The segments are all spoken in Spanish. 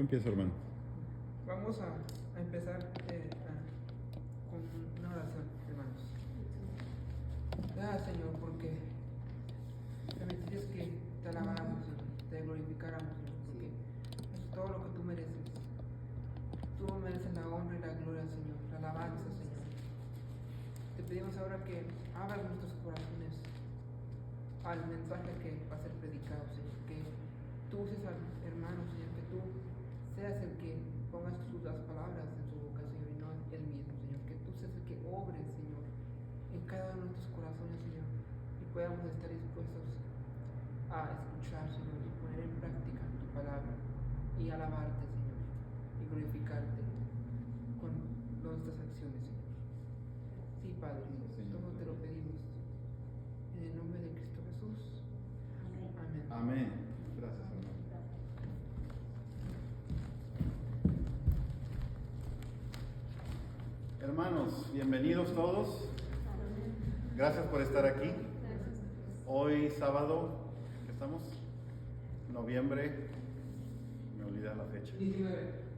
Tú empieza, hermano. Vamos a empezar con una oración, hermanos. Gracias, Señor, porque permites que te alabáramos, Señor, te glorificáramos, Señor, porque es todo lo que tú mereces. Tú mereces la honra y la gloria, Señor, la alabanza, Señor. Te pedimos ahora que abras nuestros corazones al mensaje que va a ser predicado, Señor, que tú uses al hermano, Señor, que tú seas el que pongas las palabras en su boca, Señor, y no él mismo, Señor, que tú seas el que obres, Señor, en cada uno de nuestros corazones, Señor, y podamos estar dispuestos a escuchar, Señor, y poner en práctica tu palabra, y alabarte, Señor, y glorificarte con nuestras acciones, Señor. Sí, Padre, todo te lo pedimos, en el nombre de Cristo Jesús. Amén. Amén. Gracias, hermano. Hermanos, bienvenidos todos. Gracias por estar aquí. Hoy sábado, ¿qué estamos? Noviembre, me olvidé la fecha.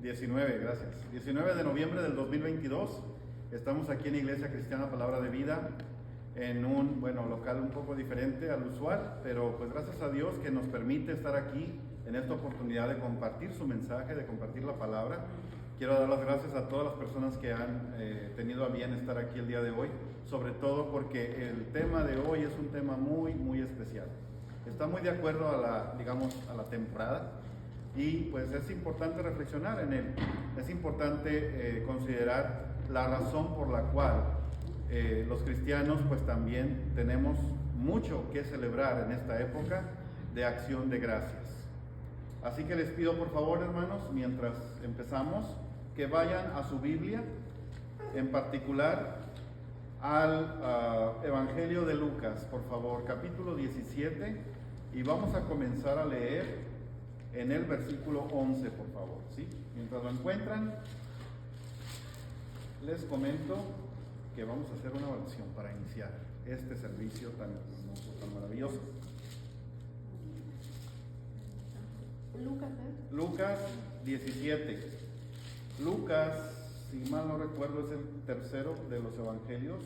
19, gracias. 19 de noviembre del 2022. Estamos aquí en Iglesia Cristiana Palabra de Vida, en un, local un poco diferente al usual, pero pues gracias a Dios que nos permite estar aquí en esta oportunidad de compartir su mensaje, de compartir la palabra. Quiero dar las gracias a todas las personas que han tenido a bien estar aquí el día de hoy, sobre todo porque el tema de hoy es un tema muy, muy especial. Está muy de acuerdo a la temporada y pues es importante reflexionar en él. Es importante considerar la razón por la cual los cristianos pues también tenemos mucho que celebrar en esta época de acción de gracias. Así que les pido por favor, hermanos, mientras empezamos, que vayan a su Biblia, en particular al Evangelio de Lucas, por favor, capítulo 17, y vamos a comenzar a leer en el versículo 11, por favor, ¿sí? Mientras lo encuentran, les comento que vamos a hacer una oración para iniciar este servicio tan hermoso, tan maravilloso. Lucas 17. Lucas, si mal no recuerdo, es el tercero de los evangelios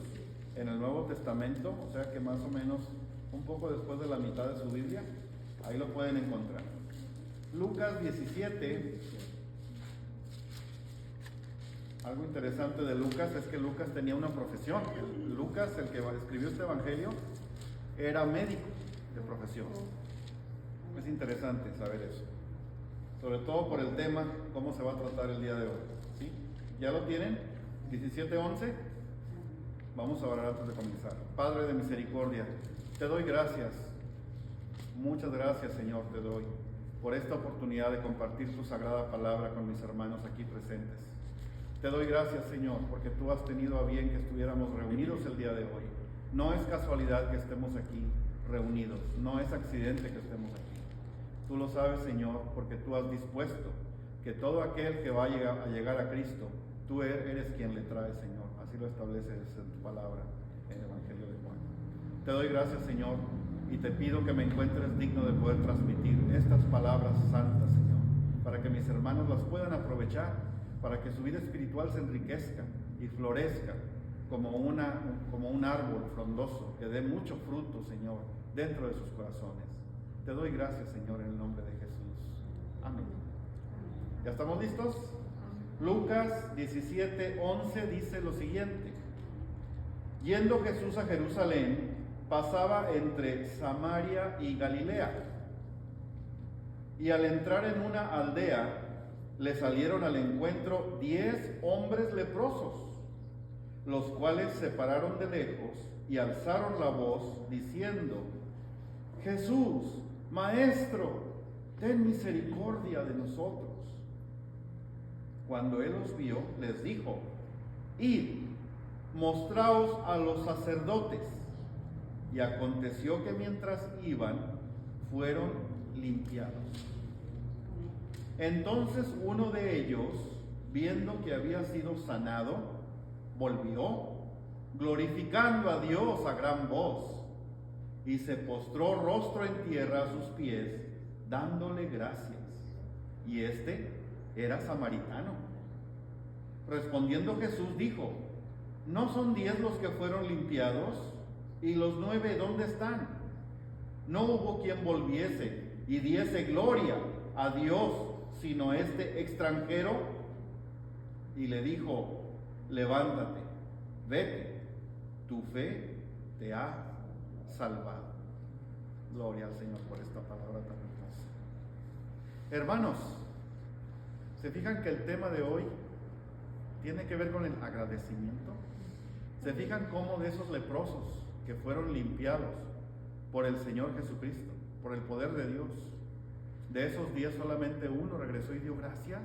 en el Nuevo Testamento, o sea que más o menos un poco después de la mitad de su Biblia, ahí lo pueden encontrar. Lucas 17. Algo interesante de Lucas es que Lucas tenía una profesión. Lucas, el que escribió este evangelio, era médico de profesión. Es interesante saber eso, sobre todo por el tema, cómo se va a tratar el día de hoy, ¿sí? ¿Ya lo tienen? 17:11. Vamos a orar antes de comenzar. Padre de misericordia, te doy gracias, muchas gracias, Señor, te doy por esta oportunidad de compartir tu sagrada palabra con mis hermanos aquí presentes. Te doy gracias, Señor, porque tú has tenido a bien que estuviéramos reunidos el día de hoy. No es casualidad que estemos aquí reunidos, no es accidente que estemos aquí. Tú lo sabes, Señor, porque tú has dispuesto que todo aquel que va a llegar a Cristo, tú eres quien le trae, Señor. Así lo estableces en tu palabra, en el Evangelio de Juan. Te doy gracias, Señor, y te pido que me encuentres digno de poder transmitir estas palabras santas, Señor, para que mis hermanos las puedan aprovechar, para que su vida espiritual se enriquezca y florezca como un árbol frondoso que dé mucho fruto, Señor, dentro de sus corazones. Te doy gracias, Señor, en el nombre de Jesús. Amén. ¿Ya estamos listos? Lucas 17:11 dice lo siguiente: yendo Jesús a Jerusalén, pasaba entre Samaria y Galilea, y al entrar en una aldea, le salieron al encuentro 10 hombres leprosos, los cuales se pararon de lejos y alzaron la voz diciendo: Jesús, Maestro, ten misericordia de nosotros. Cuando él los vio, les dijo: id, mostraos a los sacerdotes. Y aconteció que mientras iban, fueron limpiados. Entonces uno de ellos, viendo que había sido sanado, volvió, glorificando a Dios a gran voz, y se postró rostro en tierra a sus pies, dándole gracias. Y era samaritano. Respondiendo Jesús dijo: ¿no son 10 los que fueron limpiados? ¿Y los 9 dónde están? No hubo quien volviese y diese gloria a Dios, sino este extranjero. Y le dijo: levántate, vete, tu fe te ha salvado. Gloria al Señor por esta palabra tan hermosa. Hermanos, ¿se fijan que el tema de hoy tiene que ver con el agradecimiento? ¿Se fijan cómo de esos leprosos que fueron limpiados por el Señor Jesucristo, por el poder de Dios, de esos 10 solamente uno regresó y dio gracias?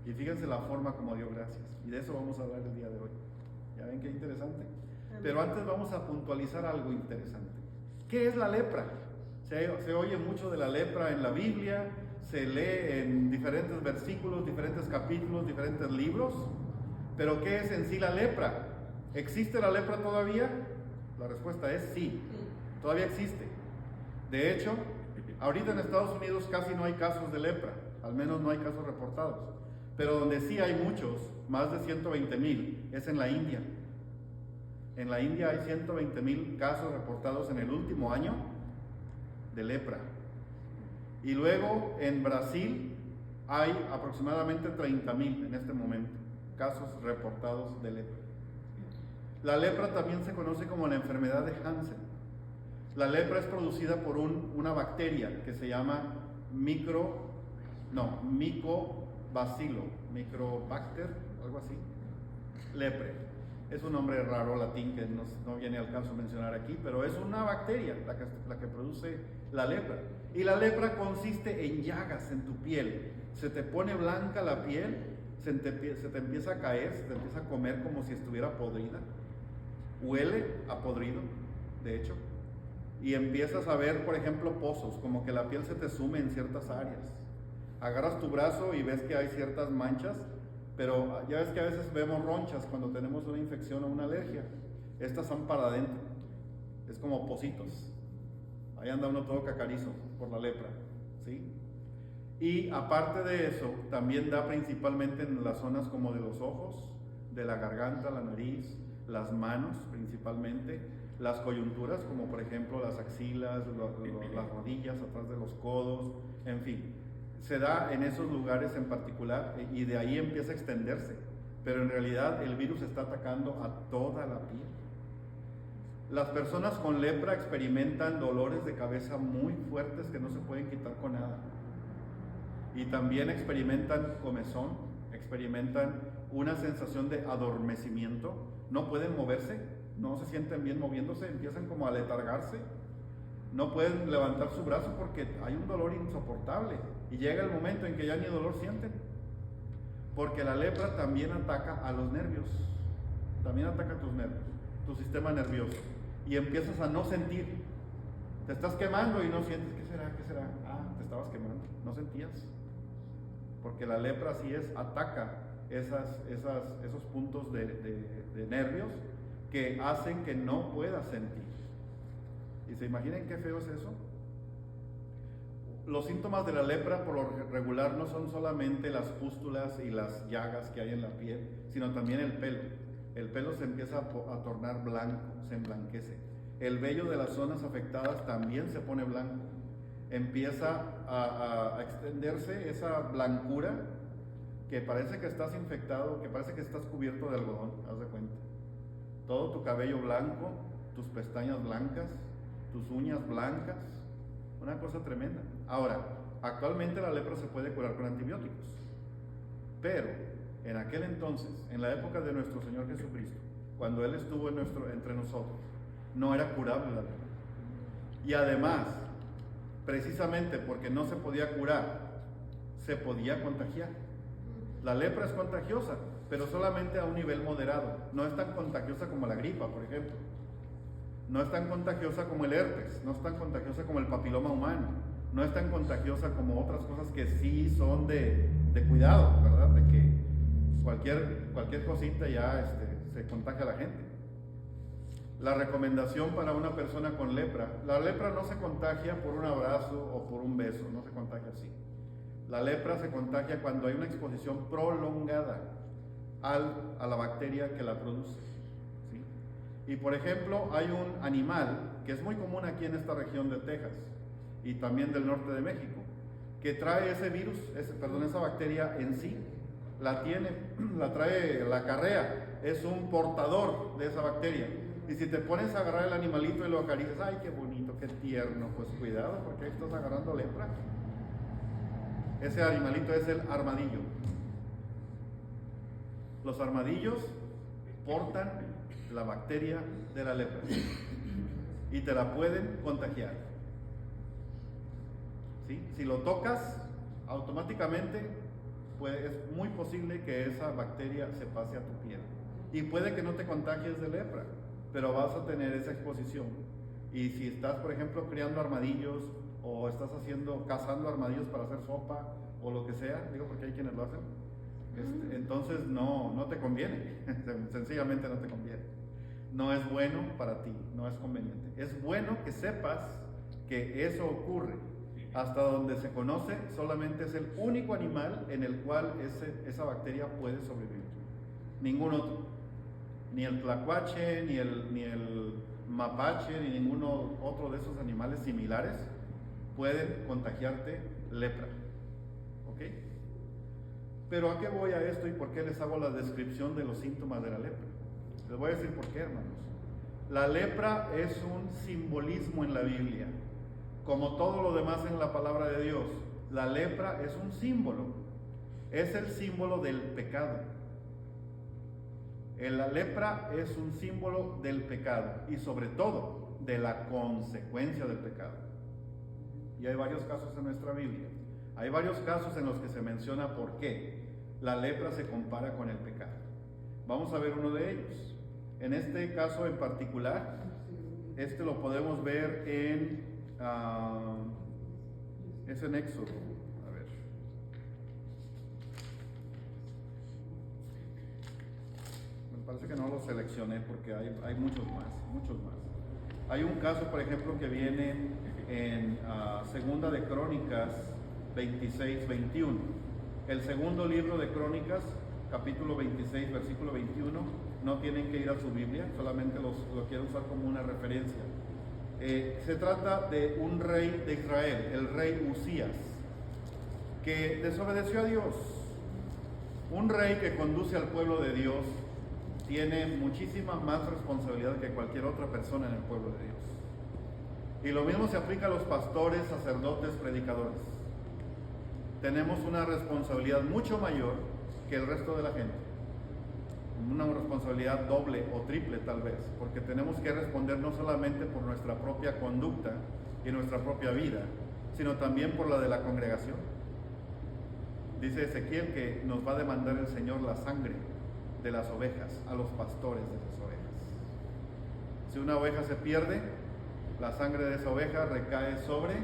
Y fíjense la forma como dio gracias. Y de eso vamos a hablar el día de hoy. ¿Ya ven qué interesante? Pero antes vamos a puntualizar algo interesante. ¿Qué es la lepra? Se oye mucho de la lepra en la Biblia, se lee en diferentes versículos, diferentes capítulos, diferentes libros. Pero ¿qué es en sí la lepra? ¿Existe la lepra todavía? La respuesta es sí, todavía existe. De hecho, ahorita en Estados Unidos casi no hay casos de lepra, al menos no hay casos reportados. Pero donde sí hay muchos, más de 120,000, es en la India. En la India hay 120,000 casos reportados en el último año de lepra. Y luego en Brasil hay aproximadamente 30,000 en este momento casos reportados de lepra. La lepra también se conoce como la enfermedad de Hansen. La lepra es producida por una bacteria que se llama Mycobacter, algo así. Lepre. Es un nombre raro latín que no viene al caso mencionar aquí, pero es una bacteria la que produce la lepra. Y la lepra consiste en llagas en tu piel. Se te pone blanca la piel, se te empieza a caer, se te empieza a comer como si estuviera podrida. Huele a podrido, de hecho. Y empiezas a ver, por ejemplo, pozos, como que la piel se te sume en ciertas áreas. Agarras tu brazo y ves que hay ciertas manchas, pero ya ves que a veces vemos ronchas cuando tenemos una infección o una alergia. Estas son para adentro, es como pocitos. Ahí anda uno todo cacarizo por la lepra, ¿sí? Y aparte de eso, también da principalmente en las zonas como de los ojos, de la garganta, la nariz, las manos principalmente, las coyunturas como por ejemplo las axilas, las rodillas, atrás de los codos, en fin. Se da en esos lugares en particular y de ahí empieza a extenderse, pero en realidad el virus está atacando a toda la piel. Las personas con lepra experimentan dolores de cabeza muy fuertes que no se pueden quitar con nada. Y también experimentan comezón, experimentan una sensación de adormecimiento, no pueden moverse, no se sienten bien moviéndose, empiezan como a letargarse, no pueden levantar su brazo porque hay un dolor insoportable y llega el momento en que ya ni dolor sienten, porque la lepra también ataca a los nervios, también ataca tus nervios, tu sistema nervioso, y empiezas a no sentir, te estás quemando y no sientes. ¿Qué será? ¿Qué será? Ah, te estabas quemando, no sentías, porque la lepra así es, ataca esos puntos de nervios que hacen que no puedas sentir. ¿Y se imaginan qué feo es eso? Los síntomas de la lepra por lo regular no son solamente las pústulas y las llagas que hay en la piel, sino también el pelo. El pelo se empieza a tornar blanco, se emblanquece. El vello de las zonas afectadas también se pone blanco. Empieza a extenderse esa blancura que parece que estás infectado, que parece que estás cubierto de algodón, haz de cuenta. Todo tu cabello blanco, tus pestañas blancas, tus uñas blancas, una cosa tremenda. Ahora, actualmente la lepra se puede curar con antibióticos, pero en aquel entonces, en la época de nuestro Señor Jesucristo, cuando Él estuvo entre nosotros, no era curable la lepra. Y además, precisamente porque no se podía curar, se podía contagiar. La lepra es contagiosa, pero solamente a un nivel moderado. No es tan contagiosa como la gripa, por ejemplo. No es tan contagiosa como el herpes, no es tan contagiosa como el papiloma humano, no es tan contagiosa como otras cosas que sí son de cuidado, ¿verdad? De que cualquier cosita ya se contagia a la gente. La recomendación para una persona con lepra, la lepra no se contagia por un abrazo o por un beso, no se contagia así. La lepra se contagia cuando hay una exposición prolongada a la bacteria que la produce, ¿sí? Y por ejemplo, hay un animal que es muy común aquí en esta región de Texas y también del norte de México, que trae ese virus, esa bacteria en sí, la trae, la acarrea, es un portador de esa bacteria. Y si te pones a agarrar el animalito y lo acaricias, ay, qué bonito, qué tierno, pues cuidado, porque ahí estás agarrando lepra. Ese animalito es el armadillo. Los armadillos portan la bacteria de la lepra y te la pueden contagiar. ¿Sí? Si lo tocas, automáticamente es muy posible que esa bacteria se pase a tu piel. Y puede que no te contagies de lepra, pero vas a tener esa exposición. Y si estás, por ejemplo, criando armadillos o estás cazando armadillos para hacer sopa o lo que sea, digo porque hay quienes lo hacen, entonces no te conviene, sencillamente no te conviene. No es bueno para ti, no es conveniente. Es bueno que sepas que eso ocurre. Hasta donde se conoce, solamente es el único animal en el cual esa bacteria puede sobrevivir. Ningún otro. Ni el tlacuache, ni el mapache, ni ninguno otro de esos animales similares pueden contagiarte lepra. ¿Ok? Pero ¿a qué voy a esto y por qué les hago la descripción de los síntomas de la lepra? Les voy a decir por qué, hermanos. La lepra es un simbolismo en la Biblia. Como todo lo demás en la palabra de Dios, la lepra es un símbolo. Es el símbolo del pecado. La lepra es un símbolo del pecado y sobre todo de la consecuencia del pecado. Y hay varios casos en nuestra Biblia. Hay varios casos en los que se menciona por qué la lepra se compara con el pecado. Vamos a ver uno de ellos. En este caso en particular, lo podemos ver es en Éxodo. A ver. Me parece que no lo seleccioné porque hay muchos más. Hay un caso, por ejemplo, que viene en Segunda de Crónicas 26-21. El segundo libro de Crónicas, capítulo 26, versículo 21. No tienen que ir a su Biblia, solamente lo quiero usar como una referencia. Se trata de un rey de Israel, el rey Usías, que desobedeció a Dios. Un rey que conduce al pueblo de Dios tiene muchísima más responsabilidad que cualquier otra persona en el pueblo de Dios. Y lo mismo se aplica a los pastores, sacerdotes, predicadores. Tenemos una responsabilidad mucho mayor que el resto de la gente. Una responsabilidad doble o triple tal vez, porque tenemos que responder no solamente por nuestra propia conducta y nuestra propia vida, sino también por la de la congregación. Dice Ezequiel que nos va a demandar el Señor la sangre de las ovejas a los pastores de esas ovejas. Si una oveja se pierde, la sangre de esa oveja recae sobre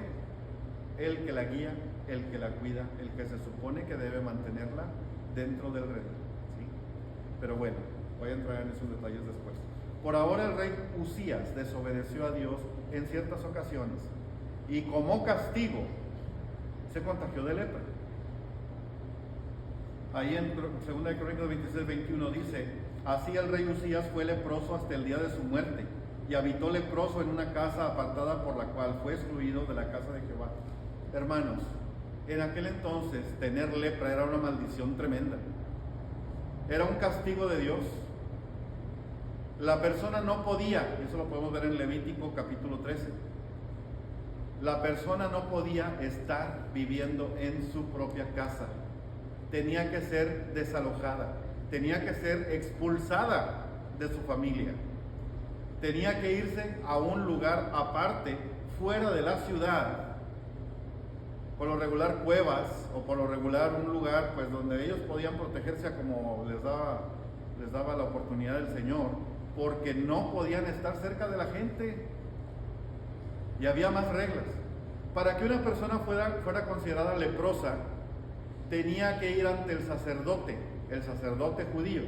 el que la guía, el que la cuida, el que se supone que debe mantenerla dentro del redil. Pero bueno, voy a entrar en esos detalles después. Por ahora el rey Usías desobedeció a Dios en ciertas ocasiones y como castigo se contagió de lepra. Ahí en 2 Crónicas 26-21 dice: así el rey Usías fue leproso hasta el día de su muerte y habitó leproso en una casa apartada por la cual fue excluido de la casa de Jehová. Hermanos, en aquel entonces tener lepra era una maldición tremenda. Era un castigo de Dios. La persona no podía, y eso lo podemos ver en Levítico capítulo 13, la persona no podía estar viviendo en su propia casa. Tenía que ser desalojada, tenía que ser expulsada de su familia. Tenía que irse a un lugar aparte, fuera de la ciudad. Por lo regular cuevas, o por lo regular un lugar pues donde ellos podían protegerse a como les daba la oportunidad del Señor, porque no podían estar cerca de la gente y había más reglas. Para que una persona fuera considerada leprosa, tenía que ir ante el sacerdote judío,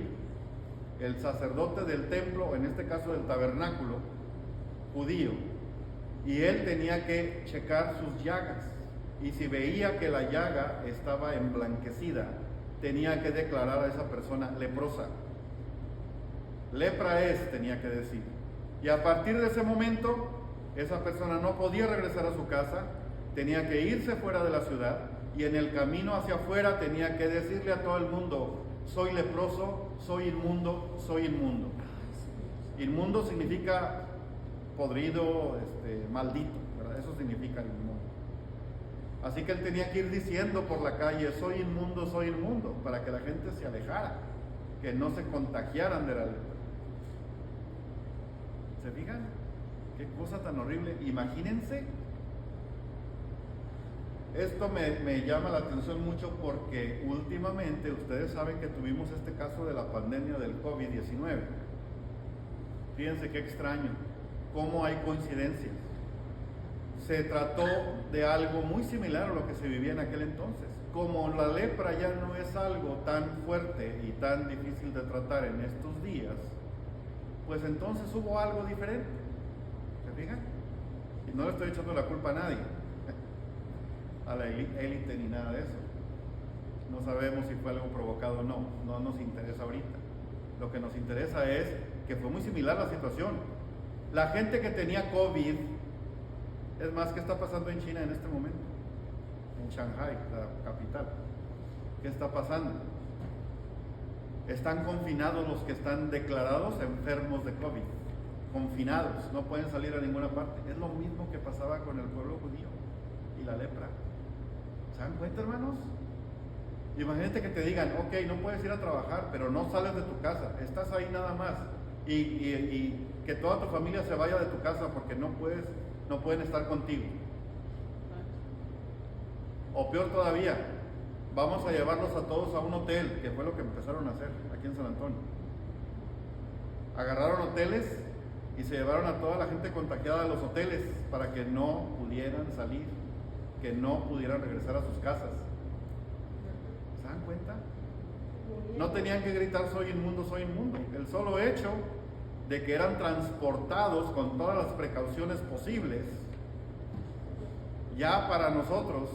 el sacerdote del templo, en este caso del tabernáculo judío, y él tenía que checar sus llagas. y si veía que la llaga estaba emblanquecida, tenía que declarar a esa persona leprosa. Lepra es, tenía que decir. Y a partir de ese momento, esa persona no podía regresar a su casa, tenía que irse fuera de la ciudad, y en el camino hacia afuera tenía que decirle a todo el mundo: soy leproso, soy inmundo, soy inmundo. Inmundo significa podrido, maldito, ¿verdad? Eso significa inmundo. Así que él tenía que ir diciendo por la calle: soy inmundo, para que la gente se alejara, que no se contagiaran de la lepra. ¿Se fijan? Qué cosa tan horrible. Imagínense. Esto me llama la atención mucho porque últimamente ustedes saben que tuvimos este caso de la pandemia del COVID-19. Fíjense qué extraño, cómo hay coincidencias. Se trató de algo muy similar a lo que se vivía en aquel entonces. Como la lepra ya no es algo tan fuerte y tan difícil de tratar en estos días, pues entonces hubo algo diferente. ¿Se fijan? Y no le estoy echando la culpa a nadie, a la élite ni nada de eso. No sabemos si fue algo provocado o no, no nos interesa ahorita. Lo que nos interesa es que fue muy similar la situación. La gente que tenía COVID, es más, ¿qué está pasando en China en este momento? En Shanghái, la capital. ¿Qué está pasando? Están confinados los que están declarados enfermos de COVID. Confinados, no pueden salir a ninguna parte. Es lo mismo que pasaba con el pueblo judío y la lepra. ¿Se dan cuenta, hermanos? Imagínate que te digan: ok, no puedes ir a trabajar, pero no sales de tu casa, estás ahí nada más, y que toda tu familia se vaya de tu casa porque no pueden estar contigo. O peor todavía, vamos a llevarlos a todos a un hotel, que fue lo que empezaron a hacer aquí en San Antonio. Agarraron hoteles y se llevaron a toda la gente contagiada a los hoteles para que no pudieran salir, que no pudieran regresar a sus casas. ¿Se dan cuenta? No tenían que gritar: soy inmundo, soy inmundo. El solo hecho de que eran transportados con todas las precauciones posibles, ya para nosotros,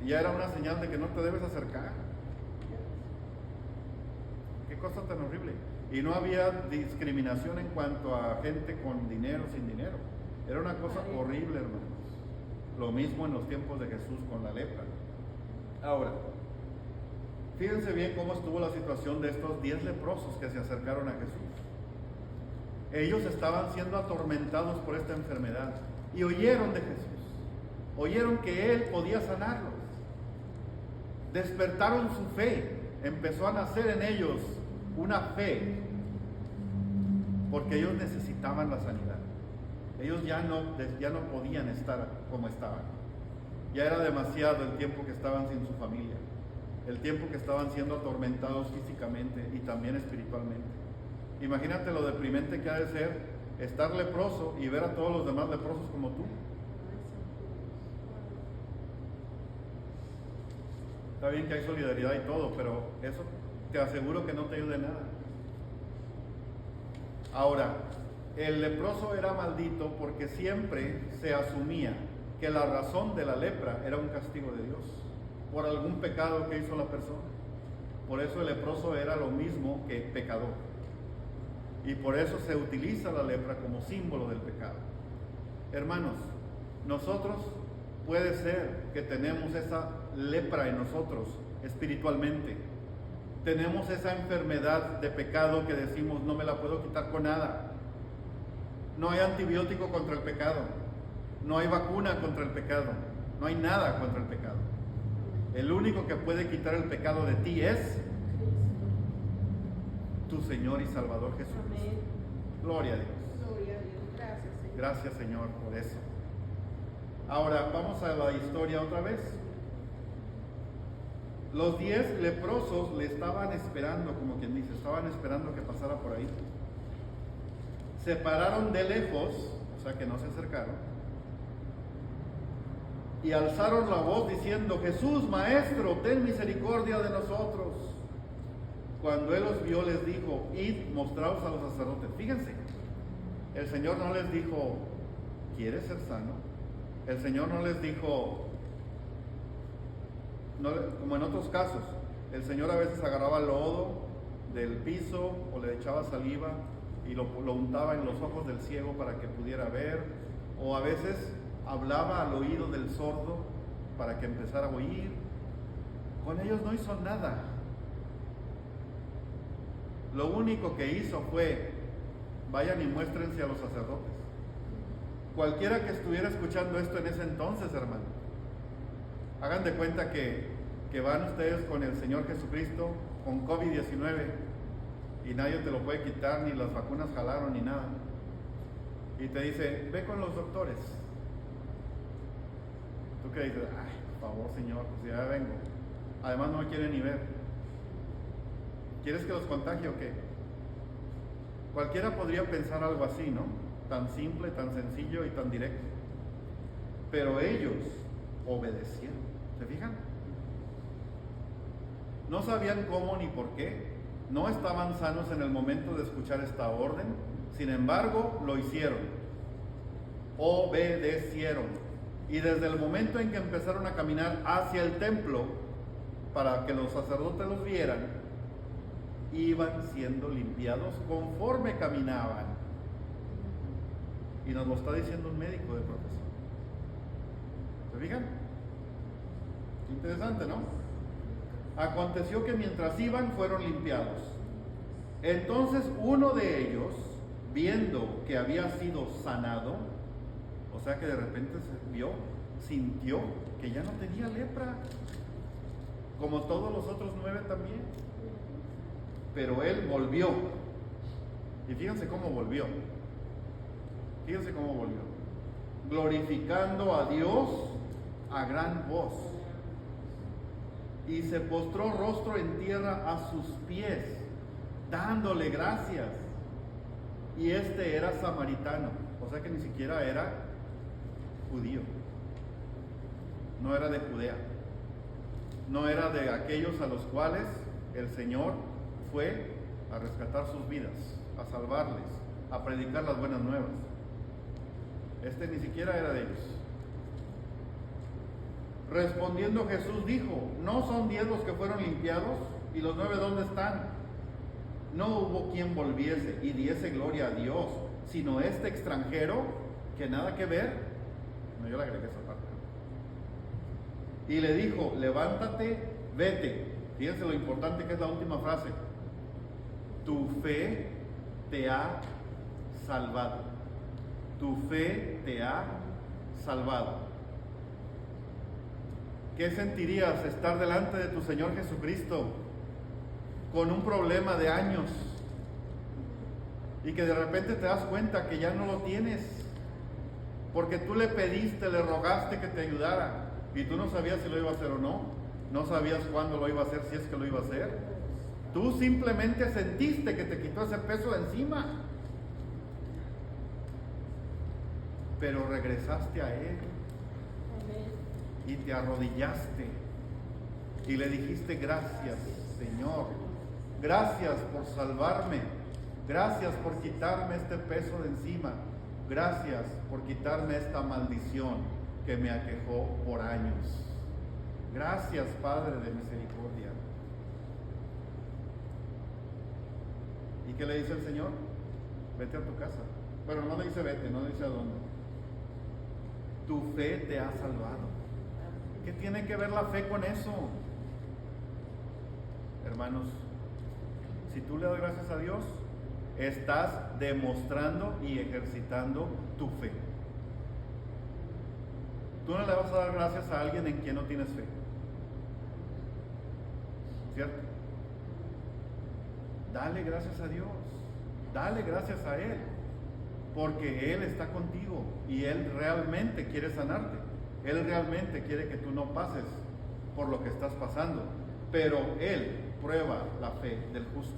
ya era una señal de que no te debes acercar. Qué cosa tan horrible. Y no había discriminación en cuanto a gente con dinero, sin dinero. Era una cosa horrible, hermanos. Lo mismo en los tiempos de Jesús con la lepra. Ahora, fíjense bien cómo estuvo la situación de estos 10 leprosos que se acercaron a Jesús. Ellos estaban siendo atormentados por esta enfermedad y oyeron de Jesús. Oyeron que Él podía sanarlos. Despertaron su fe. Empezó a nacer en ellos una fe, porque ellos necesitaban la sanidad. Ellos ya no podían estar como estaban. Ya era demasiado el tiempo que estaban sin su familia, el tiempo que estaban siendo atormentados físicamente y también espiritualmente. Imagínate lo deprimente que ha de ser estar leproso y ver a todos los demás leprosos como tú. Está bien que hay solidaridad y todo, pero eso te aseguro que no te ayuda en nada. Ahora, el leproso era maldito porque siempre se asumía que la razón de la lepra era un castigo de Dios por algún pecado que hizo la persona. Por eso el leproso era lo mismo que pecador. Y por eso se utiliza la lepra como símbolo del pecado. Hermanos, nosotros puede ser que tenemos esa lepra en nosotros espiritualmente. Tenemos esa enfermedad de pecado que decimos: no me la puedo quitar con nada. No hay antibiótico contra el pecado. No hay vacuna contra el pecado. No hay nada contra el pecado. El único que puede quitar el pecado de ti es tu Señor y Salvador Jesucristo. Gloria a Dios. Gloria a Dios. Gracias, Señor. Gracias, Señor, por eso. Ahora vamos a la historia otra vez. Los 10 leprosos le estaban esperando, como quien dice, estaban esperando que pasara por ahí. Se pararon de lejos, o sea que no se acercaron, y alzaron la voz diciendo: Jesús, Maestro, ten misericordia de nosotros. Cuando Él los vio, les dijo: id, mostraos a los sacerdotes. Fíjense, el Señor no les dijo: ¿quieres ser sano? El Señor no les dijo: como en otros casos, el Señor a veces agarraba lodo del piso o le echaba saliva y lo untaba en los ojos del ciego para que pudiera ver, o a veces hablaba al oído del sordo para que empezara a oír. Con ellos no hizo nada. Lo único que hizo fue: vayan y muéstrense a los sacerdotes. Cualquiera que estuviera escuchando esto en ese entonces, hermano, hagan de cuenta que van ustedes con el Señor Jesucristo con COVID-19 y nadie te lo puede quitar, ni las vacunas jalaron, ni nada. Y te dice: ve con los doctores. ¿Tú qué dices? Ay, por favor, Señor, pues ya vengo. Además no me quieren ni ver. ¿Quieres que los contagie o qué? Cualquiera podría pensar algo así, ¿no? Tan simple, tan sencillo y tan directo. Pero ellos obedecieron. ¿Se fijan? No sabían cómo ni por qué. No estaban sanos en el momento de escuchar esta orden. Sin embargo, lo hicieron. Obedecieron. Y desde el momento en que empezaron a caminar hacia el templo para que los sacerdotes los vieran, iban siendo limpiados conforme caminaban. Y nos lo está diciendo un médico de profesión. ¿Se fijan? Qué interesante, ¿no? Aconteció que mientras iban fueron limpiados. Entonces uno de ellos, viendo que había sido sanado, o sea que de repente sintió que ya no tenía lepra, como todos los otros 9 también. Pero él volvió. Y fíjense cómo volvió. Fíjense cómo volvió. Glorificando a Dios a gran voz. Y se postró rostro en tierra a sus pies, dándole gracias. Y este era samaritano, o sea que ni siquiera era judío. No era de Judea. No era de aquellos a los cuales el Señor fue a rescatar sus vidas, a salvarles, a predicar las buenas nuevas. Este ni siquiera era de ellos. Respondiendo Jesús dijo: ¿no son 10 los que fueron limpiados? ¿Y los 9 dónde están? No hubo quien volviese y diese gloria a Dios, sino este extranjero, que nada que ver. No, yo le agregué esa parte. Y le dijo: levántate, vete. Fíjense lo importante que es la última frase. Tu fe te ha salvado. Tu fe te ha salvado. ¿Qué sentirías estar delante de tu Señor Jesucristo con un problema de años y que de repente te das cuenta que ya no lo tienes? Porque tú le pediste, le rogaste que te ayudara y tú no sabías si lo iba a hacer o no. No sabías cuándo lo iba a hacer, si es que lo iba a hacer. Tú simplemente sentiste que te quitó ese peso de encima. Pero regresaste a Él. Y te arrodillaste y le dijiste: gracias, Señor, gracias por salvarme, gracias por quitarme este peso de encima, gracias por quitarme esta maldición que me aquejó por años. Gracias, Padre de misericordia. ¿Y qué le dice el Señor? Vete a tu casa. Bueno, no le dice vete, no le dice a dónde. Tu fe te ha salvado. ¿Qué tiene que ver la fe con eso? Hermanos, si tú le das gracias a Dios, estás demostrando y ejercitando tu fe. Tú no le vas a dar gracias a alguien en quien no tienes fe, ¿cierto? Dale gracias a Dios, dale gracias a Él, porque Él está contigo y Él realmente quiere sanarte. Él realmente quiere que tú no pases por lo que estás pasando, pero Él prueba la fe del justo.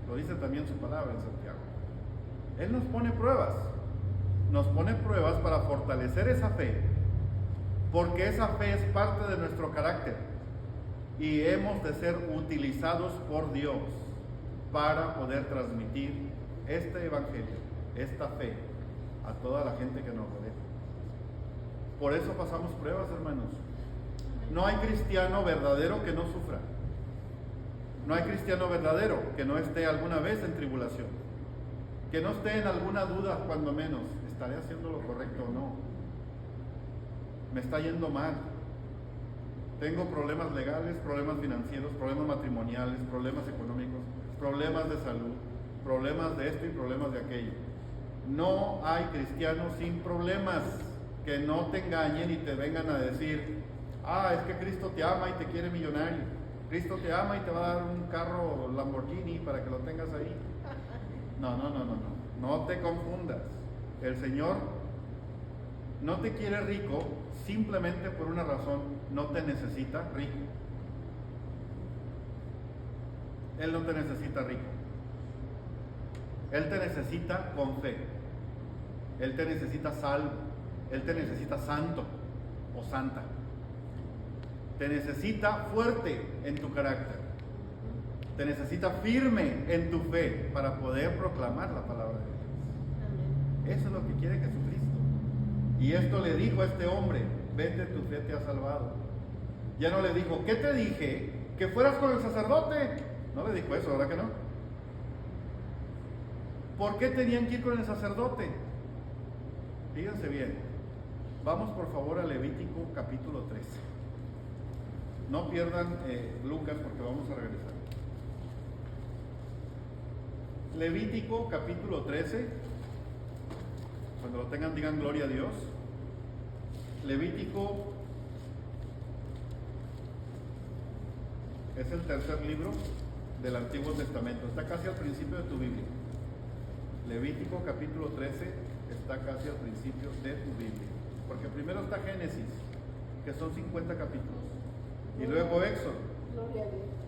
Lo dice también su palabra en Santiago. Él nos pone pruebas para fortalecer esa fe, porque esa fe es parte de nuestro carácter y hemos de ser utilizados por Dios para poder transmitir este evangelio, esta fe a toda la gente que nos rodea. Por eso pasamos pruebas, hermanos. No hay cristiano verdadero que no sufra. No hay cristiano verdadero que no esté alguna vez en tribulación. Que no esté en alguna duda, cuando menos. ¿Estaré haciendo lo correcto o no? Me está yendo mal. Tengo problemas legales, problemas financieros, problemas matrimoniales, problemas económicos, problemas de salud, problemas de esto y problemas de aquello. No hay cristianos sin problemas. Que no te engañen y te vengan a decir, es que Cristo te ama y te quiere millonario. Cristo te ama y te va a dar un carro Lamborghini para que lo tengas ahí. No te confundas. El Señor no te quiere rico simplemente por una razón: no te necesita rico. Él no te necesita rico. Él te necesita con fe. Él te necesita salvo. Él te necesita santo o santa. Te necesita fuerte en tu carácter. Te necesita firme en tu fe para poder proclamar la palabra de Dios. Eso es lo que quiere Jesucristo. Y esto le dijo a este hombre: vete, tu fe te ha salvado. Ya no le dijo: ¿qué te dije? Que fueras con el sacerdote. No le dijo eso, ¿verdad que no? ¿Por qué tenían que ir con el sacerdote? Fíjense bien. Vamos por favor a Levítico capítulo 13. No pierdan Lucas, porque vamos a regresar. Levítico capítulo 13. Cuando lo tengan, digan gloria a Dios. Levítico es el tercer libro del Antiguo Testamento. Está casi al principio de tu Biblia. Levítico capítulo 13 está casi al principio de tu Biblia. Porque primero está Génesis, que son 50 capítulos. Y luego Éxodo.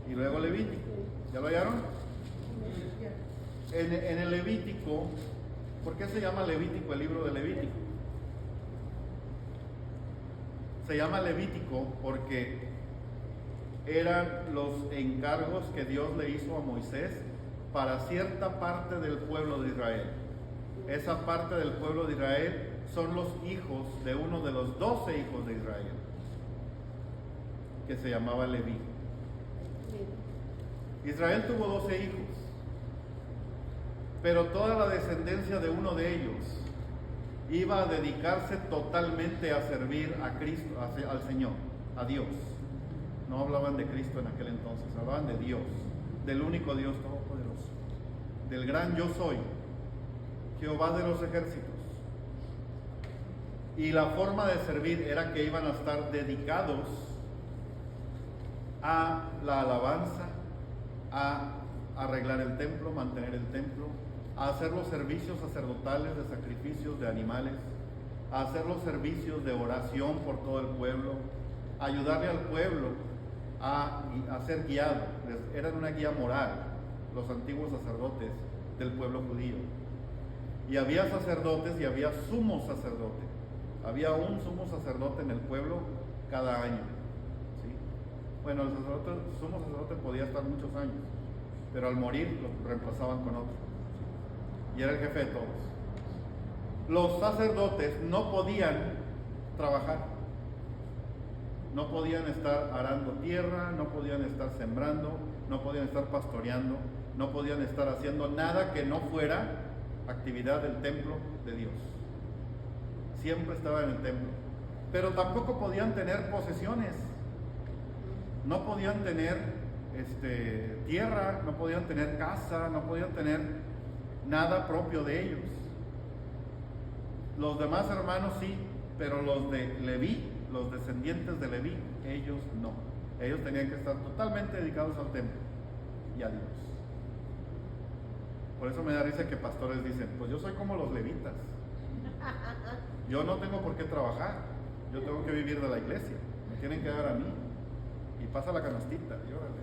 Y luego Levítico. ¿Ya lo hallaron? En el Levítico, ¿por qué se llama Levítico el libro de Levítico? Se llama Levítico porque eran los encargos que Dios le hizo a Moisés para cierta parte del pueblo de Israel. Esa parte del pueblo de Israel son los hijos de uno de los 12 hijos de Israel, que se llamaba Leví. Israel tuvo 12 hijos, pero toda la descendencia de uno de ellos iba a dedicarse totalmente a servir a Cristo, al Señor, a Dios. No hablaban de Cristo en aquel entonces, hablaban de Dios, del único Dios todopoderoso, del gran yo soy, Jehová de los ejércitos. Y la forma de servir era que iban a estar dedicados a la alabanza, a arreglar el templo, mantener el templo, a hacer los servicios sacerdotales de sacrificios de animales, a hacer los servicios de oración por todo el pueblo, a ayudarle al pueblo a ser guiado. Eran una guía moral los antiguos sacerdotes del pueblo judío. Y había sacerdotes y había sumos sacerdotes. Había un sumo sacerdote en el pueblo cada año. ¿Sí? Bueno, el sumo sacerdote podía estar muchos años, pero al morir lo reemplazaban con otro. Y era el jefe de todos. Los sacerdotes no podían trabajar. No podían estar arando tierra, no podían estar sembrando, no podían estar pastoreando, no podían estar haciendo nada que no fuera actividad del templo de Dios. Siempre estaba en el templo. Pero tampoco podían tener posesiones. No podían tener tierra, no podían tener casa, no podían tener nada propio de ellos. Los demás hermanos sí, pero los de Leví, los descendientes de Leví, ellos no. Ellos tenían que estar totalmente dedicados al templo y a Dios. Por eso me da risa que pastores dicen: pues yo soy como los levitas. Yo no tengo por qué trabajar, yo tengo que vivir de la iglesia, me tienen que dar a mí. Y pasa la canastita, y órale.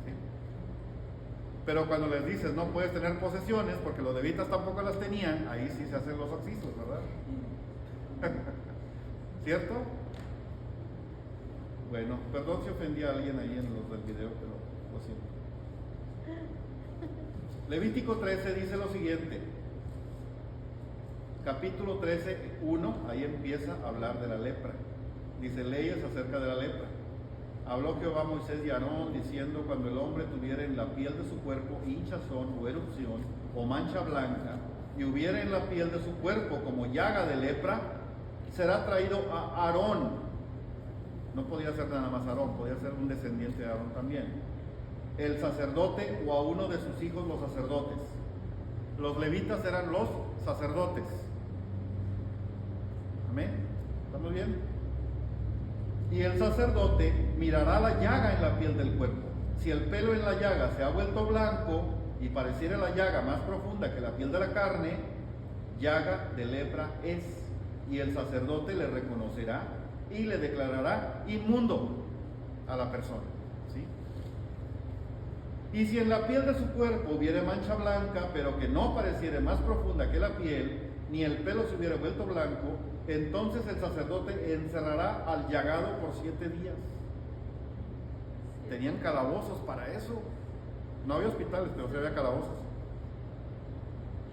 ¿Sí? Pero cuando les dices no puedes tener posesiones, porque los levitas tampoco las tenían, ahí sí se hacen los oxisos, ¿verdad? ¿Cierto? Bueno, perdón si ofendí a alguien ahí en los del video, pero lo siento. Levítico 13 dice lo siguiente. Capítulo 13, 1, ahí empieza a hablar de la lepra. Dice leyes acerca de la lepra. Habló Jehová a Moisés y a Aarón diciendo: cuando el hombre tuviera en la piel de su cuerpo hinchazón o erupción o mancha blanca, y hubiera en la piel de su cuerpo como llaga de lepra, será traído a Aarón. No podía ser nada más Aarón, podía ser un descendiente de Aarón también, el sacerdote, o a uno de sus hijos los sacerdotes. Los levitas eran los sacerdotes. Amén. ¿Estamos bien? Y el sacerdote mirará la llaga en la piel del cuerpo. Si el pelo en la llaga se ha vuelto blanco y pareciera la llaga más profunda que la piel de la carne, llaga de lepra es, y el sacerdote le reconocerá y le declarará inmundo a la persona. ¿Sí? Y si en la piel de su cuerpo hubiere mancha blanca, pero que no pareciere más profunda que la piel, ni el pelo se hubiera vuelto blanco, entonces el sacerdote encerrará al llagado por 7 días. Tenían calabozos para eso. No había hospitales, pero sí había calabozos.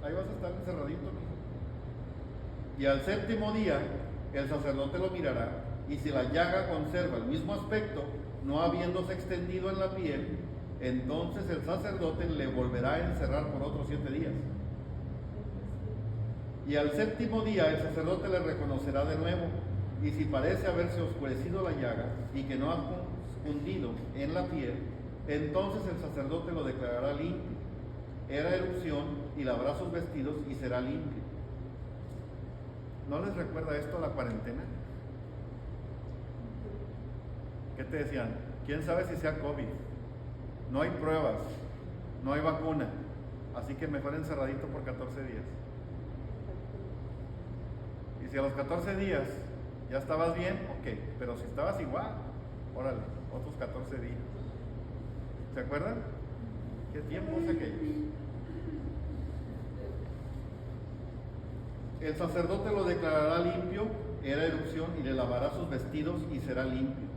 Ahí vas a estar encerradito, mijo. Y al 7º día el sacerdote lo mirará, y si la llaga conserva el mismo aspecto, no habiéndose extendido en la piel, entonces el sacerdote le volverá a encerrar por otros 7 días. Y al 7º día el sacerdote le reconocerá de nuevo, y si parece haberse oscurecido la llaga y que no ha fundido en la piel, entonces el sacerdote lo declarará limpio. Era erupción, y lavará sus vestidos y será limpio. ¿No les recuerda esto a la cuarentena? ¿Qué te decían? ¿Quién sabe si sea COVID? No hay pruebas, no hay vacuna, así que mejor encerradito por 14 días. Y si a los 14 días ya estabas bien, ok, pero si estabas igual, órale, otros 14 días. ¿Se acuerdan? ¿Qué tiempo es aquello? El sacerdote lo declarará limpio, era erupción, y le lavará sus vestidos y será limpio.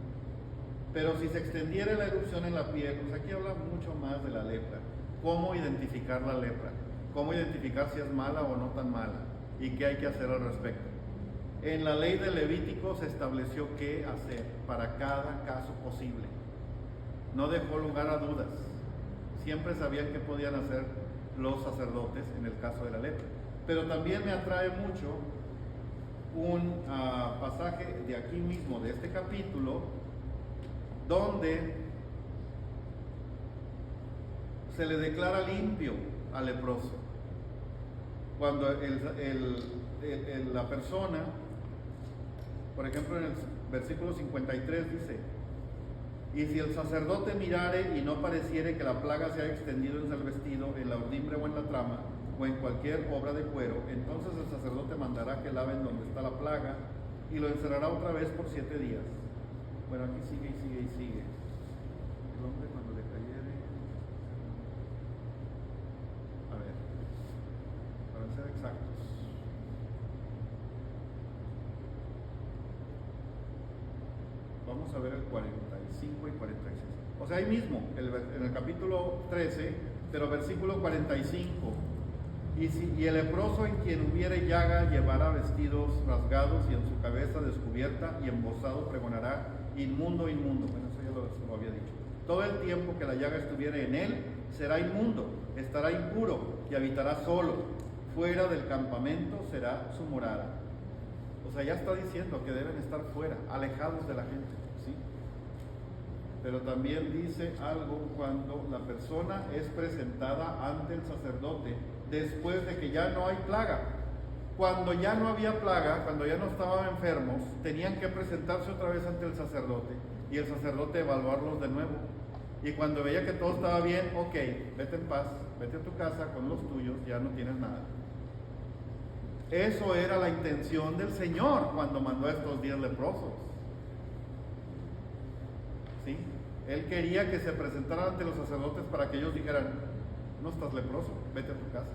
Pero si se extendiera la erupción en la piel, pues aquí habla mucho más de la lepra. ¿Cómo identificar la lepra? ¿Cómo identificar si es mala o no tan mala? ¿Y qué hay que hacer al respecto? En la ley de Levítico se estableció qué hacer para cada caso posible. No dejó lugar a dudas. Siempre sabían qué podían hacer los sacerdotes en el caso de la lepra. Pero también me atrae mucho un pasaje de aquí mismo, de este capítulo, donde se le declara limpio al leproso. Cuando la persona, por ejemplo en el versículo 53 dice: y si el sacerdote mirare y no pareciere que la plaga se haya extendido en el vestido, en la urdimbre o en la trama, o en cualquier obra de cuero, entonces el sacerdote mandará que laven donde está la plaga y lo encerrará otra vez por 7 días. Bueno, aquí sigue y sigue y sigue. El hombre cuando le cayere, a ver, para ser exactos, vamos a ver el 45 y 46. O sea, ahí mismo, en el capítulo 13, pero versículo 45. Y el leproso en quien hubiere llaga llevará vestidos rasgados y en su cabeza descubierta y embozado pregonará: inmundo, inmundo. Bueno, eso ya lo había dicho. Todo el tiempo que la llaga estuviere en él será inmundo, estará impuro y habitará solo. Fuera del campamento será su morada. O sea, ya está diciendo que deben estar fuera, alejados de la gente, ¿sí? Pero también dice algo cuando la persona es presentada ante el sacerdote después de que ya no hay plaga. Cuando ya no había plaga, cuando ya no estaban enfermos, tenían que presentarse otra vez ante el sacerdote y el sacerdote evaluarlos de nuevo. Y cuando veía que todo estaba bien, ok, vete en paz, vete a tu casa con los tuyos, ya no tienes nada. Eso era la intención del Señor cuando mandó a estos 10 leprosos. ¿Sí? Él quería que se presentaran ante los sacerdotes para que ellos dijeran: no estás leproso, vete a tu casa.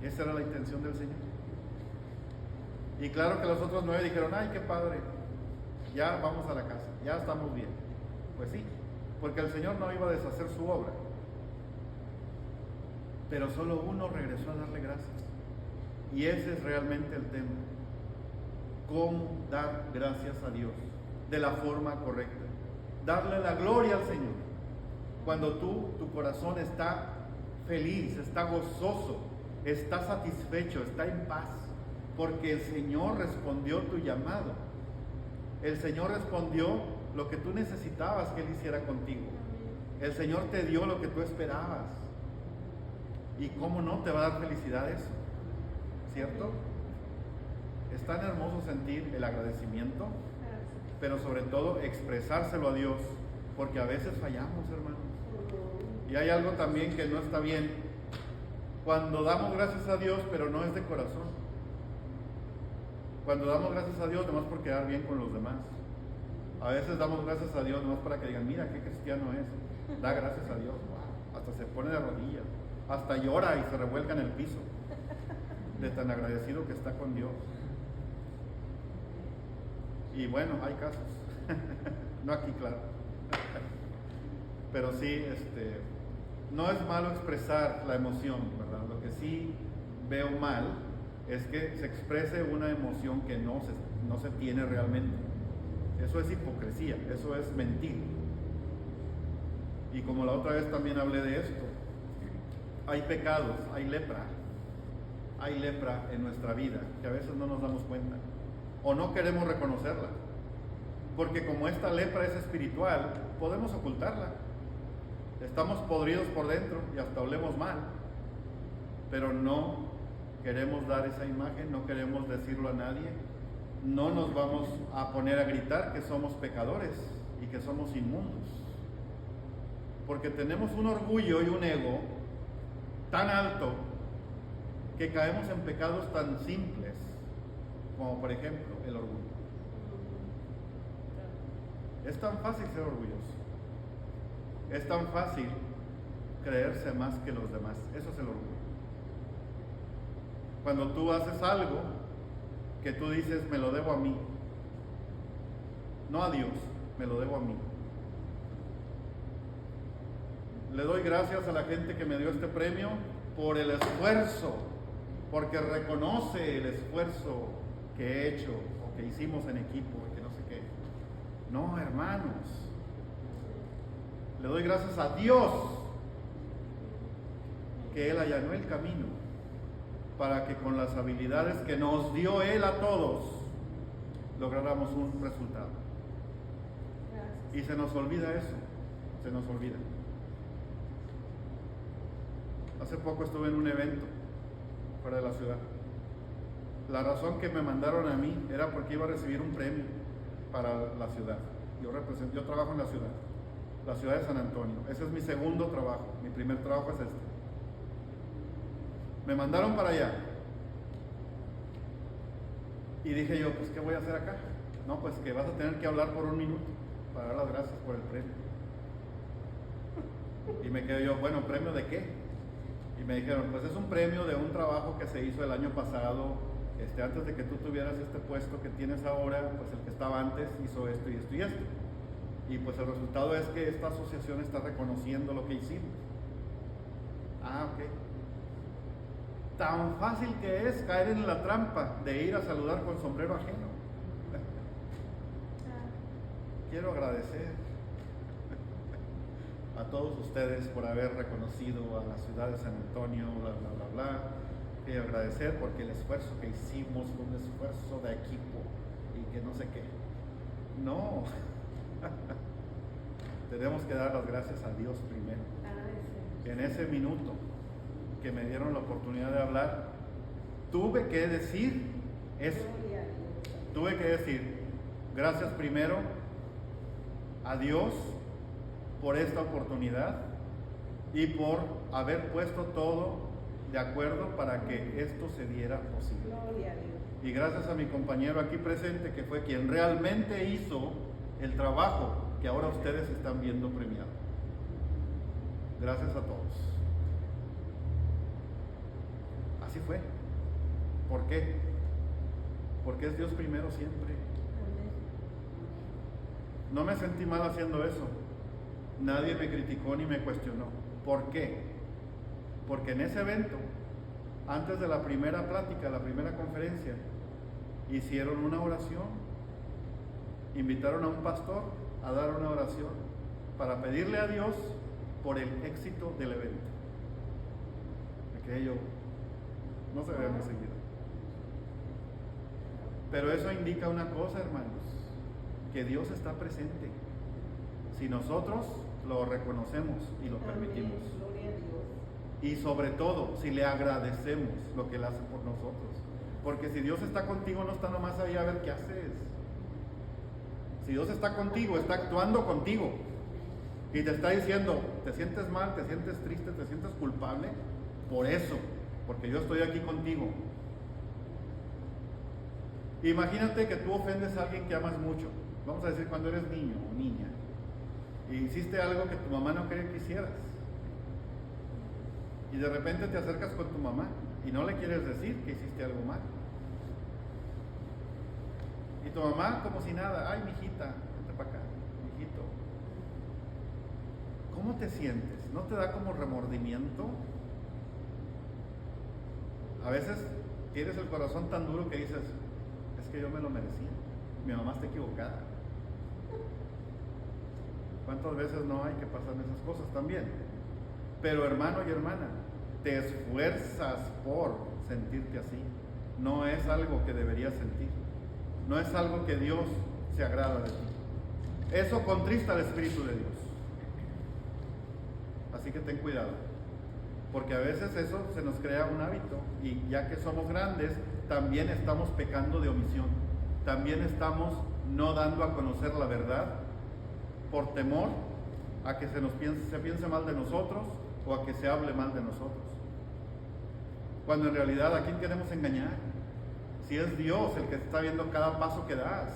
Esa era la intención del Señor. Y claro que los otros 9 dijeron: ay, qué padre, ya vamos a la casa, ya estamos bien. Pues sí, porque el Señor no iba a deshacer su obra. Pero solo uno regresó a darle gracias. Y ese es realmente el tema. ¿Cómo dar gracias a Dios? de la forma correcta. Darle la gloria al Señor. Cuando tu corazón está feliz, está gozoso, está satisfecho, está en paz, porque el Señor respondió tu llamado. El Señor respondió lo que tú necesitabas que Él hiciera contigo. El Señor te dio lo que tú esperabas. ¿Y cómo no te va a dar felicidad eso? ¿Cierto? Es tan hermoso sentir el agradecimiento, pero sobre todo expresárselo a Dios, porque a veces fallamos, hermanos. Y hay algo también que no está bien. Cuando damos gracias a Dios, pero no es de corazón. Cuando damos gracias a Dios, nomás por quedar bien con los demás. A veces damos gracias a Dios nomás para que digan, mira qué cristiano es. Da gracias a Dios. Wow. Hasta se pone de rodillas. Hasta llora y se revuelca en el piso. De tan agradecido que está con Dios. Y bueno, hay casos. No aquí, claro. Pero sí, no es malo expresar la emoción, ¿verdad? Lo que sí veo mal es que se exprese una emoción que no se tiene realmente. Eso es hipocresía, eso es mentir. Y como la otra vez también hablé de esto, hay pecados, hay lepra en nuestra vida que a veces no nos damos cuenta o no queremos reconocerla, porque como esta lepra es espiritual, podemos ocultarla. Estamos podridos por dentro y hasta olemos mal, pero no queremos dar esa imagen, no queremos decirlo a nadie, no nos vamos a poner a gritar que somos pecadores y que somos inmundos, porque tenemos un orgullo y un ego tan alto que caemos en pecados tan simples como por ejemplo el orgullo. Es tan fácil ser orgulloso. Es tan fácil creerse más que los demás. Eso es el orgullo. Cuando tú haces algo que tú dices, me lo debo a mí. No a Dios, me lo debo a mí. Le doy gracias a la gente que me dio este premio por el esfuerzo, porque reconoce el esfuerzo que he hecho o que hicimos en equipo, que no sé qué. No, hermanos. Le doy gracias a Dios que Él allanó el camino para que con las habilidades que nos dio Él a todos lográramos un resultado. Y se nos olvida eso, se nos olvida. Hace poco estuve en un evento fuera de la ciudad. La razón que me mandaron a mí era porque iba a recibir un premio para la ciudad. Yo trabajo en la ciudad de San Antonio. Ese es mi segundo trabajo. Mi primer trabajo es este. Me mandaron para allá. Y dije yo, pues, ¿qué voy a hacer acá? No, pues que vas a tener que hablar por un minuto para dar las gracias por el premio. Y me quedé yo, bueno, ¿premio de qué? Y me dijeron, pues es un premio de un trabajo que se hizo el año pasado, antes de que tú tuvieras este puesto que tienes ahora, pues el que estaba antes hizo esto y esto y esto. Y pues el resultado es que esta asociación está reconociendo lo que hicimos. Ah, ok. Tan fácil que es caer en la trampa de ir a saludar con sombrero ajeno. Quiero agradecer a todos ustedes por haber reconocido a la ciudad de San Antonio, bla, bla, bla, bla. Quiero agradecer porque el esfuerzo que hicimos fue un esfuerzo de equipo y que no sé qué. No. Tenemos que dar las gracias a Dios primero. En ese minuto que me dieron la oportunidad de hablar, tuve que decir eso. Tuve que decir gracias primero a Dios por esta oportunidad y por haber puesto todo de acuerdo para que esto se diera posible. Y gracias a mi compañero aquí presente, que fue quien realmente hizo el trabajo que ahora ustedes están viendo premiado. Gracias a todos. Así fue. ¿Por qué? Porque es Dios primero siempre. No me sentí mal haciendo eso. Nadie me criticó ni me cuestionó. ¿Por qué? Porque en ese evento, antes de la primera plática, la primera conferencia, hicieron una oración invitaron a un pastor a dar una oración para pedirle a Dios por el éxito del evento. Aquello no se ve muy seguido. Pero eso indica una cosa, hermanos, que Dios está presente. Si nosotros lo reconocemos y lo permitimos. Gloria a Dios. Y sobre todo, si le agradecemos lo que Él hace por nosotros. Porque si Dios está contigo, no está nomás ahí a ver qué haces. Si Dios está contigo, está actuando contigo. Y te está diciendo, te sientes mal, te sientes triste, te sientes culpable. Por eso, porque yo estoy aquí contigo. Imagínate que tú ofendes a alguien que amas mucho. Vamos a decir cuando eres niño o niña. Y hiciste algo que tu mamá no quería que hicieras. Y de repente te acercas con tu mamá y no le quieres decir que hiciste algo mal. Y tu mamá como si nada, ay mijita, vente para acá, mijito. ¿Cómo te sientes? ¿No te da como remordimiento? A veces tienes el corazón tan duro que dices, es que yo me lo merecía, mi mamá está equivocada. ¿Cuántas veces no hay que pasan esas cosas también? Pero hermano y hermana, te esfuerzas por sentirte así. No es algo que deberías sentir. No es algo que Dios se agrada de ti. Eso contrista al Espíritu de Dios. Así que ten cuidado. Porque a veces eso se nos crea un hábito. Y ya que somos grandes, también estamos pecando de omisión. También estamos no dando a conocer la verdad por temor a que se piense mal de nosotros o a que se hable mal de nosotros. Cuando en realidad, ¿a quién queremos engañar? Si es Dios el que está viendo cada paso que das.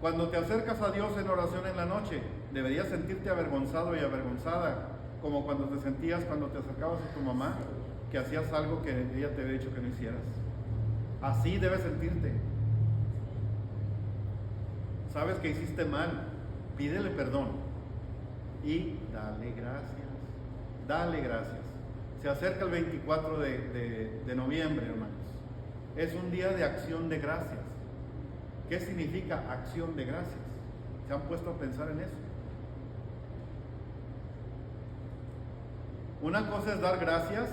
Cuando te acercas a Dios en oración en la noche, deberías sentirte avergonzado y avergonzada, como cuando te sentías cuando te acercabas a tu mamá, que hacías algo que ella te había dicho que no hicieras. Así debes sentirte. Sabes que hiciste mal, pídele perdón y dale gracias. Dale gracias. Se acerca el 24 de noviembre, hermanos. Es un día de acción de gracias. ¿Qué significa acción de gracias? ¿Se han puesto a pensar en eso? Una cosa es dar gracias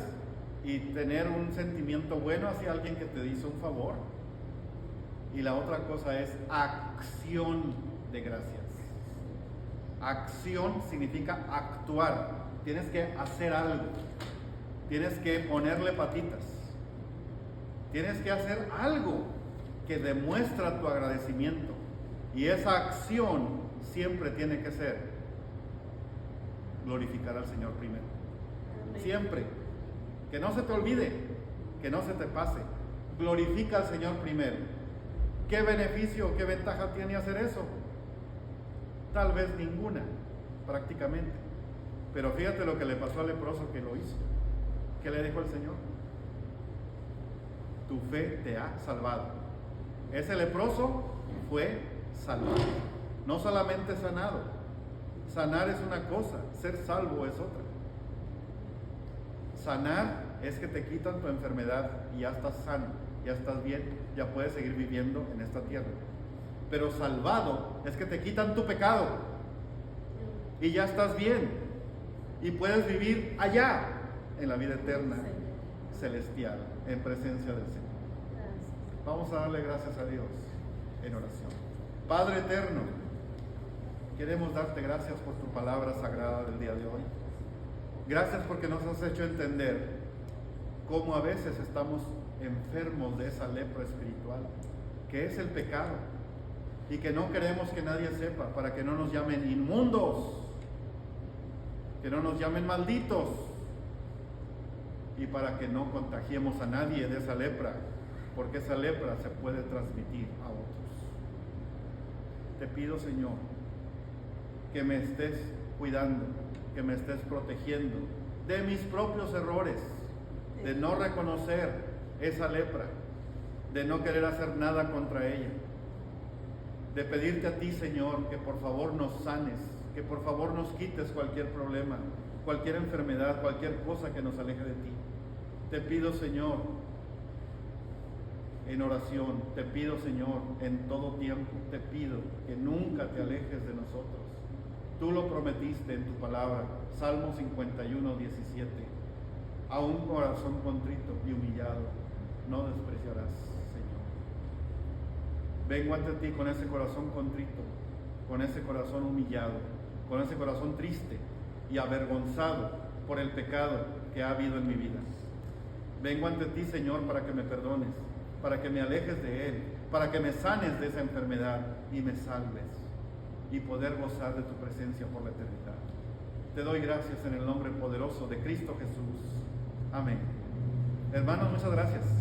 y tener un sentimiento bueno hacia alguien que te hizo un favor. Y la otra cosa es acción de gracias. Acción significa actuar. Tienes que hacer algo. Tienes que ponerle patitas. Tienes que hacer algo que demuestra tu agradecimiento. Y esa acción siempre tiene que ser glorificar al Señor primero. Siempre. Que no se te olvide, que no se te pase. Glorifica al Señor primero. ¿Qué beneficio, qué ventaja tiene hacer eso? Tal vez ninguna, prácticamente. Pero fíjate lo que le pasó al leproso que lo hizo. ¿Qué le dijo el Señor? Tu fe te ha salvado. Ese leproso fue salvado. No solamente sanado. Sanar es una cosa, ser salvo es otra. Sanar es que te quitan tu enfermedad y ya estás sano, ya estás bien, ya puedes seguir viviendo en esta tierra. Pero salvado es que te quitan tu pecado y ya estás bien y puedes vivir allá en la vida eterna celestial, en presencia del Señor. Vamos a darle gracias a Dios en oración. Padre eterno, queremos darte gracias por tu palabra sagrada del día de hoy. Gracias porque nos has hecho entender cómo a veces estamos enfermos de esa lepra espiritual, que es el pecado, y que no queremos que nadie sepa, para que no nos llamen inmundos, que no nos llamen malditos, y para que no contagiemos a nadie de esa lepra, porque esa lepra se puede transmitir a otros. Te pido, Señor, que me estés cuidando, que me estés protegiendo de mis propios errores, de no reconocer esa lepra, de no querer hacer nada contra ella, de pedirte a ti, Señor, que por favor nos sanes, que por favor nos quites cualquier problema, cualquier enfermedad, cualquier cosa que nos aleje de ti. Te pido, Señor, en oración. Te pido, Señor, en todo tiempo, te pido que nunca te alejes de nosotros. Tú lo prometiste en tu palabra, Salmo 51, 17. A un corazón contrito y humillado no despreciarás, Señor. Vengo ante ti con ese corazón contrito, con ese corazón humillado, con ese corazón triste y avergonzado por el pecado que ha habido en mi vida. Vengo ante ti, Señor, para que me perdones, para que me alejes de él, para que me sanes de esa enfermedad y me salves y poder gozar de tu presencia por la eternidad. Te doy gracias en el nombre poderoso de Cristo Jesús. Amén. Hermanos, muchas gracias.